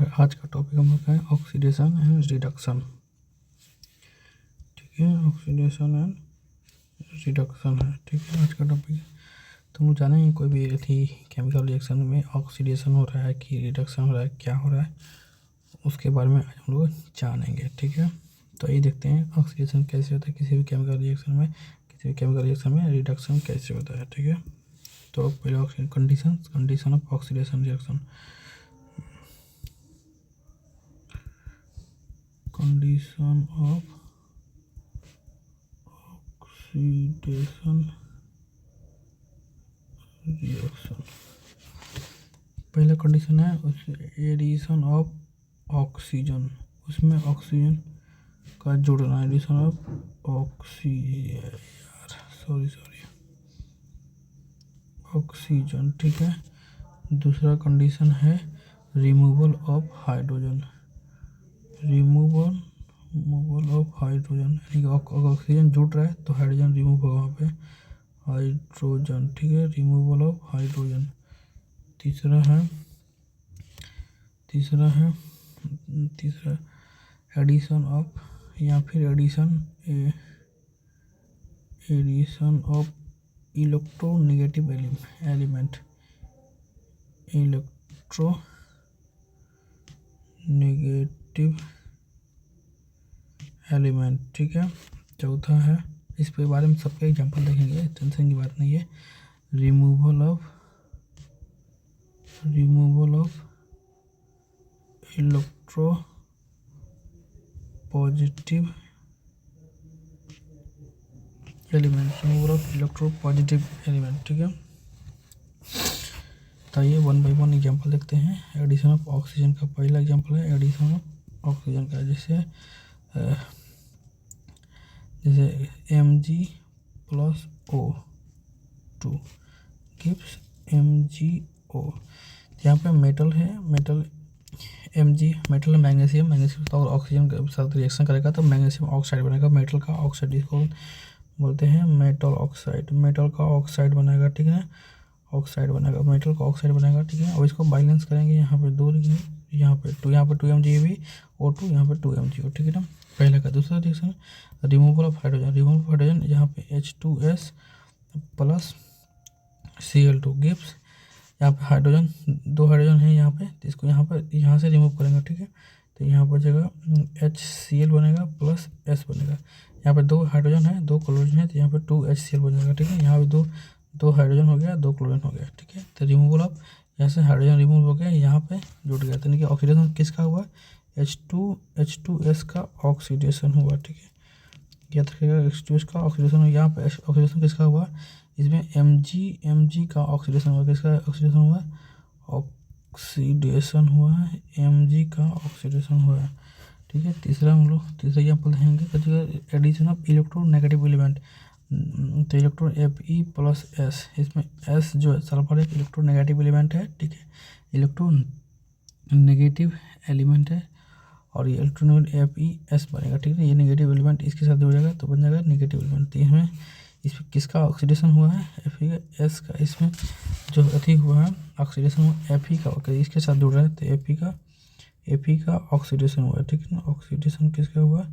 आज का टॉपिक हम लोग का है ऑक्सीडेशन एंड रिडक्शन। ठीक है, ऑक्सीडेशन एंड रिडक्शन है। ठीक है, आज का टॉपिक। तो हम जानेंगे कोई भी थी केमिकल रिएक्शन में ऑक्सीडेशन हो रहा है कि रिडक्शन हो रहा है, क्या हो रहा है, उसके बारे में आज हम लोग जानेंगे। ठीक है, तो ये देखते हैं ऑक्सीडेशन कैसे होता है किसी भी केमिकल रिएक्शन में, किसी भी केमिकल रिएक्शन में रिडक्शन कैसे होता है। ठीक है, तो पहले condition of oxidation reaction. Condition of oxidation reaction, पहला कंडीशन है एडिशन ऑफ ऑक्सीजन, उसमें ऑक्सीजन का जुड़ना, एडिशन ऑफ ऑक्सीजन। ठीक है, दूसरा कंडीशन है removal of hydrogen, removal of hydrogen, यानी कि ऑक्सीजन जुड़ रहा है तो हाइड्रोजन रिमूव होगा वहाँ पे, हाइड्रोजन। ठीक है, रिमूवल ऑफ हाइड्रोजन। तीसरा एडिशन ऑफ या फिर एडिशन ऑफ इलेक्ट्रोनेगेटिव एलिमेंट, ठीक है। चौथा है, इस पे बारे में सबके एग्जांपल देखेंगे, टेंशन की बात नहीं है। Removal of electro positive element, ठीक है। तो ये वन बाई वन एग्जांपल देखते हैं। एडिशन ऑफ ऑक्सीजन का पहला एग्जांपल है एडिशन ऑफ ऑक्सीजन का, जैसे Mg+O2 गिव्स MgO। यहाँ पे मेटल है, Mg मेटल है, मैग्नीशियम तो ऑक्सीजन के साथ रिएक्शन करेगा तो मैग्नीशियम ऑक्साइड बनेगा, मेटल का ऑक्साइड, इसको बोलते हैं मेटल ऑक्साइड। मेटल का ऑक्साइड बनेगा, ठीक है, ऑक्साइड बनेगा, मेटल का ऑक्साइड बनेगा, ठीक है। और इसको बैलेंस करेंगे, यहाँ पे 2 लिखेंगे, यहाँ पे 2 MgO2, यहाँ पे 2 MgO, ठीक है ना, पहले का। दूसरा रिएक्शन रिमूवल ऑफ हाइड्रोजन, यहाँ पे H2S प्लस Cl2 गिव्स, यहाँ पे हाइड्रोजन 2 हाइड्रोजन है यहाँ पे, तो इसको यहाँ से रिमूव करेंगे, ठीक है। तो यहाँ पर जगह HCl बनेगा प्लस S बनेगा, यहाँ पे 2 हाइड्रोजन है 2 क्लोरीन है, तो यहाँ पे 2HCl बन जाएगा, ठीक है। यहाँ पे दो हाइड्रोजन हो गया 2 क्लोरीन हो गया, ठीक है। तो रिमूवल ऑफ, यहाँ से हाइड्रोजन रिमूव हो गया, यहाँ पे जुड़ गया, तो कि ऑक्सीडेशन किसका हुआ, H2S का ऑक्सीडेशन हुआ, ठीक है। याद रखिएगा H2S का ऑक्सीडेशन हुआ, यहाँ पे ऑक्सीडेशन किसका हुआ, इसमें Mg का ऑक्सीडेशन हुआ, किसका ऑक्सीडेशन हुआ, Mg का ऑक्सीडेशन हुआ, ठीक है। तीसरा एग्जाम्पल देखेंगे एडिशन ऑफ इलेक्ट्रोनेगेटिव एलिमेंट, तो इलेक्ट्रॉन Fe+S, इसमें S जो है सल्फर एक इलेक्ट्रोनेगेटिव एलिमेंट है, ठीक है, इलेक्ट्रोनेगेटिव एलिमेंट है, और ये इलेक्ट्रोनेगेटिव Fe+S बनेगा, ठीक है। ये नेगेटिव एलिमेंट इसके साथ जुड़ जाएगा तो बन जाएगा नेगेटिव एलिमेंट। तो इसमें किसका ऑक्सीडेशन हुआ है, Fe+S का, इसमें जो अति हुआ है ऑक्सीडेशन हुआ Fe का, इसके साथ जुड़ रहा है तो Fe का ऑक्सीडेशन हुआ है, ठीक है ना। ऑक्सीडेशन किसका हुआ,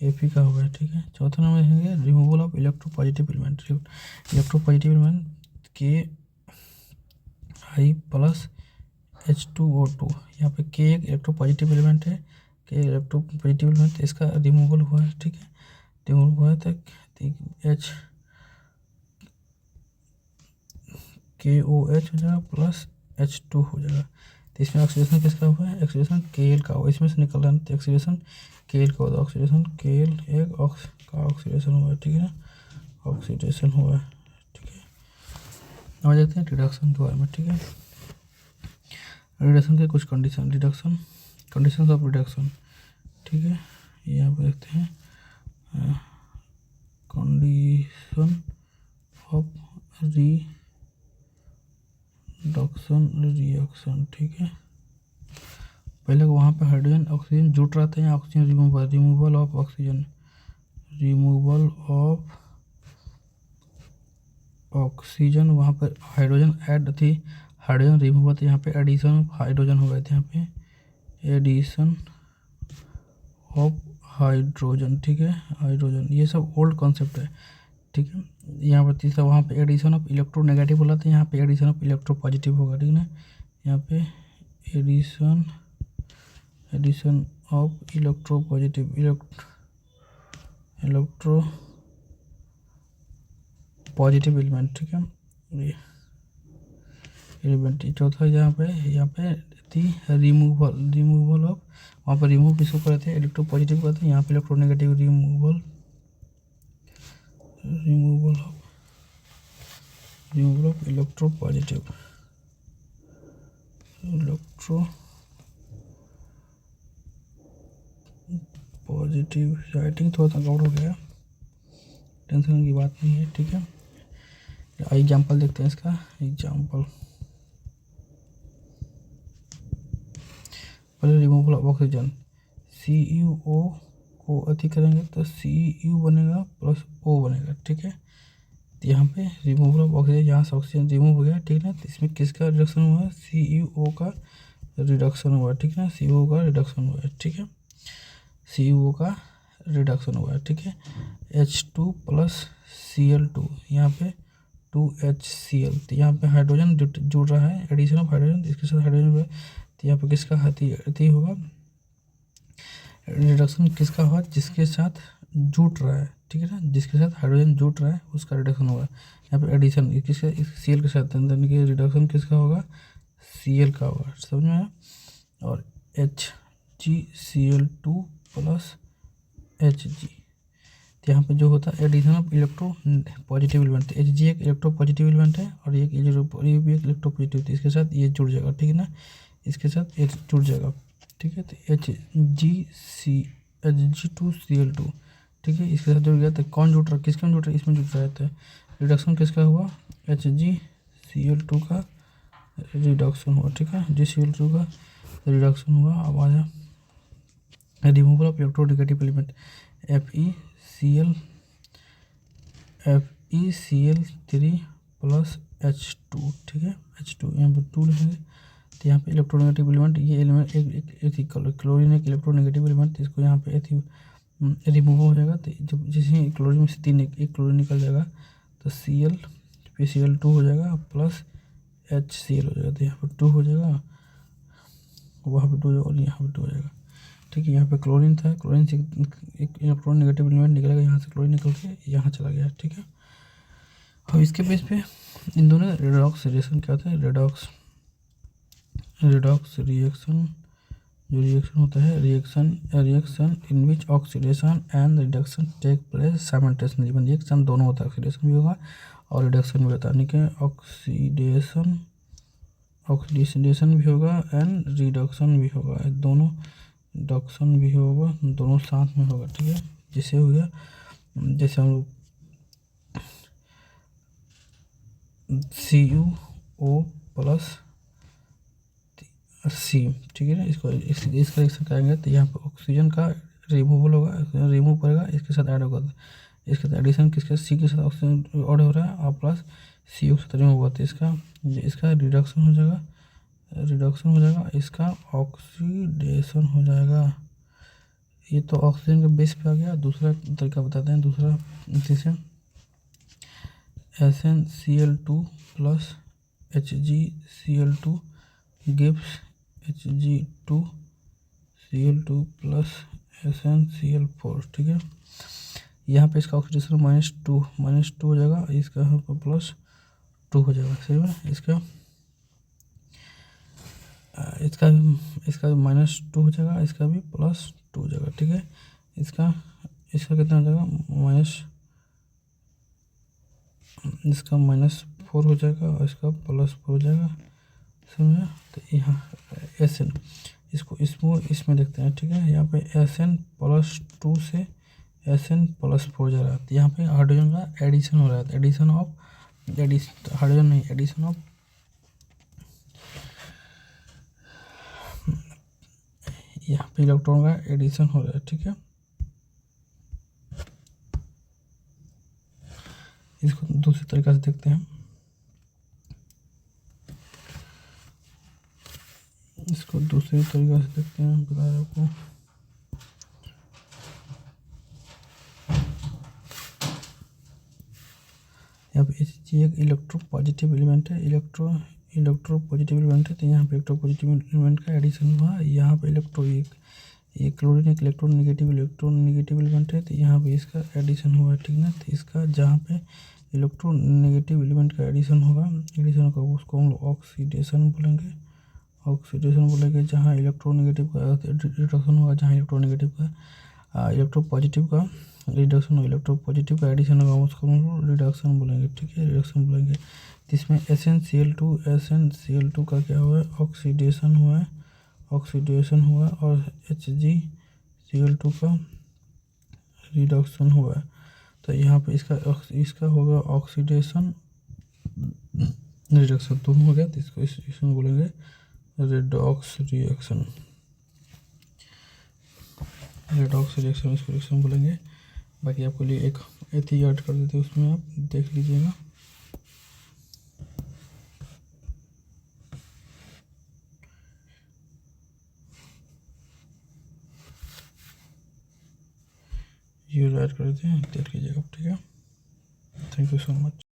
Fe का हुआ है, ठीक है। चौथा नंबर देखेंगे removal of electropositive element, Ki plus H2O2, यहाँ पे K एक इलेक्ट्रोपॉजिटिव एलिमेंट है, इसका रिमूवल हुआ है, ठीक है, रिमूवल हुआ है तो KOH हो जाएगा प्लस H2 हो जाएगा। तो इसमें ऑक्सीडेशन किसका हुआ है, ऑक्सीडेशन Kl का हुआ, इसमें से निकल रहा है तो ऑक्सीडेशन Kl का होता है, ऑक्सीडेशन Kl एक का ऑक्सीडेशन हुआ है, ठीक है ना, ऑक्सीडेशन हुआ है, ठीक है। अब आ जाते हैं रिडक्शन के बारे में, ठीक है। रिडक्शन के कुछ कंडीशन ऑफ रिडक्शन, ठीक है। यहाँ पे देखते हैं कंडीशन ऑफ रिएक्शन, ठीक है। पहले वहाँ पे हाइड्रोजन ऑक्सीजन जुड़ रहा था, यहाँ ऑक्सीजन रिमूवल ऑफ ऑक्सीजन, वहाँ पर हाइड्रोजन ऐड थी, हाइड्रोजन रिमूव हुआ था, यहाँ पे एडिशन ऑफ हाइड्रोजन हो गए थे, यहाँ पे एडिशन ऑफ हाइड्रोजन, ठीक है, हाइड्रोजन, ये सब ओल्ड कॉन्सेप्ट है, ठीक है। यहाँ पर तीसरा, वहाँ पे एडिशन ऑफ इलेक्ट्रोनेगेटिव बोला था, यहाँ पे एडिशन ऑफ इलेक्ट्रोपॉजिटिव होगा, ठीक है। यहाँ पे addition of electropositive, electro positive element, ठीक है। ये एलिमेंट चौथा, यहाँ पे थी रिमूवल ऑफ, वहाँ पर रिमूव किसको करते हैं, इलेक्ट्रो पॉजिटिव करते हैं, यहाँ पे electronegative, removal of electro positive, writing थोड़ा सा गड़बड़ हो गया, टेंशन की बात नहीं है, ठीक है। एग्जाम्पल देखते हैं इसका, एग्जाम्पल पहले रिमूवल ऑफ ऑक्सीजन, CuO को अति करेंगे तो Cu बनेगा प्लस O बनेगा, ठीक है। तो यहाँ पे रिमूवल ऑफ ऑक्सीजन, यहाँ से ऑक्सीजन रिमूव हो गया, ठीक है। तो इसमें किसका रिडक्शन हुआ है, CuO का रिडक्शन हुआ है, ठीक है, CuO का रिडक्शन हुआ है, ठीक है, CuO का रिडक्शन हुआ है, ठीक है। H2 प्लस Cl2, यहाँ पे 2HCl, तो यहाँ पे हाइड्रोजन जुड़ रहा है, एडिशन ऑफ हाइड्रोजन, इसके साथ हाइड्रोजन हुआ है, तो यहाँ पे किसका अति होगा, रिडक्शन किसका होगा, जिसके साथ जुट रहा है, ठीक है ना, जिसके साथ हाइड्रोजन जुट रहा है उसका रिडक्शन होगा। यहाँ पे एडिशन किसका, Cl के साथ, यानी कि रिडक्शन किसका होगा, Cl का होगा, समझ में आया। और HgCl2 प्लस Hg, तो यहाँ पे जो होता है addition of electro positive element, Hg एक इलेक्ट्रो पॉजिटिव एलिमेंट है और ये भी एक इलेक्ट्रो पॉजिटिव, तो इसके साथ ये जुड़ जाएगा, ठीक है ना, इसके साथ ये जुड़ जाएगा, ठीक है। तो Hg2Cl2, ठीक है, इसके साथ जुड़ गया, तो कौन जुड़ रहा है, किसके में जुड़ रहा है, इसमें जुड़ रहा है, तो रिडक्शन किसका हुआ, HgCl2 का रिडक्शन हुआ, ठीक है, HgCl2 का रिडक्शन हुआ। अब आ जा removal of electronegative element, FeCl3 plus H2, ठीक है, H2 यहाँ पर 2 लिखेंगे, तो यहाँ पे इलेक्ट्रोनेगेटिव एलिमेंट, ये एलिमेंट एक क्लोरीन एक इलेक्ट्रोनेगेटिव एलिमेंट, इसको यहाँ पे रिमूव हो जाएगा, तो जब जैसे क्लोरीन में से 3 एक क्लोरीन निकल जाएगा, तो Cl फिर Cl2 हो जाएगा प्लस HCl हो जाएगा, तो यहाँ पर 2 हो जाएगा, वहाँ पे 2 हो जाएगा और यहाँ पर 2 हो जाएगा, ठीक है। यहाँ पे क्लोरीन था, क्लोरीन से एक इलेक्ट्रॉन नेगेटिव एलिमेंट निकलेगा, यहाँ से क्लोरीन निकल के यहाँ चला गया, ठीक है। अब इसके बेस पे इन दोनों रेडॉक्स रिएक्शन क्या होता है, रेडॉक्स रिएक्शन, जो रिएक्शन होता है, reaction in which oxidation and reduction take place simultaneously, मतलब रिएक्शन दोनों होता है, ऑक्सीडेशन भी होगा और रिडक्शन भी होता है, यानी कि ऑक्सीडेशन भी होगा एंड रिडक्शन भी होगा, दोनों रिडक्शन भी होगा, दोनों साथ में होगा, ठीक है। जैसे हो गया, जैसे हम लोग CuO प्लस C, ठीक है ना, इसका रिएक्शन करेंगे तो यहाँ पर ऑक्सीजन का रिमूवल होगा, ऑक्सीजन रिमूव करेगा, इसके साथ ऐड होगा, इसके साथ एडिशन किसके, C के साथ ऑक्सीजन ऐड हो रहा है और प्लस CO के साथ रिमूव होगा, तो इसका रिडक्शन हो जाएगा, इसका ऑक्सीडेशन हो जाएगा। ये तो ऑक्सीजन के बेस पे आ गया। दूसरा तरीका बताते हैं, दूसरा जैसे SnCl2 plus HgCl2 gives Hg2Cl2 plus SnCl4, ठीक है। यहाँ पे इसका ऑक्सीडेशन -2 हो जाएगा, इसका यहाँ पर +2 हो जाएगा, सही है। इसका -2 हो जाएगा, इसका भी +2 हो जाएगा, ठीक है। इसका कितना हो जाएगा, इसका -4 हो जाएगा और इसका +4 हो जाएगा, समझे। तो यहाँ Sn इसमें देखते हैं, ठीक है। यहाँ पे Sn+2 से Sn+4 जा रहा है, तो यहाँ पे हाइड्रोजन का एडिशन हो रहा है, एडिशन ऑफ यहाँ पे इलेक्ट्रॉन का एडिशन हो रहा है, ठीक है। इसको दूसरी तरीके से देखते हैं। इसको दूसरे तरीक़े से देखते हैं, बता रहा आपको। यहाँ पे HG एक इलेक्ट्रोपॉजिटिव एलिमेंट है, इलेक्ट्रोपॉजिटिव एलिमेंट है, तो यहाँ पे इलेक्ट्रोपॉजिटिव एलिमेंट का एडिशन हुआ। यहाँ पे एक क्लोरीन एक इलेक्ट्रोनेगेटिव एलिमेंट है, तो यहाँ पे इसका एडिशन हुआ, ठीक ना। तो इसका जहाँ पे इलेक्ट्रोनेगेटिव एलिमेंट का एडिशन होगा उसको हम लोग ऑक्सीडेशन बोलेंगे। जहाँ इलेक्ट्रोनेगेटिव का रिडक्शन होगा, जहाँ इलेक्ट्रोनेगेटिव का इलेक्ट्रोपॉजिटिव का रिडक्शन होगा, इलेक्ट्रोपॉजिटिव का एडिशन होगा, उसको हम लोग रिडक्शन बोलेंगे, ठीक है, रिडक्शन बोलेंगे। इसमें SnCl2 का क्या हुआ है, ऑक्सीडेशन हुआ और HgCl2 का रिडक्शन हुआ है। तो यहाँ पे इसका होगा ऑक्सीडेशन रिडक्शन दोनों हो गया, तो इसमें बोलेंगे रेडॉक्स रिएक्शन, इसको रिएक्शन बोलेंगे। बाकी आपके लिए एक एथी याद कर देते हैं, उसमें आप देख लीजिएगा। ये ऐड कर देते हैं, देख लीजिएगा, ठीक है। Thank you so much.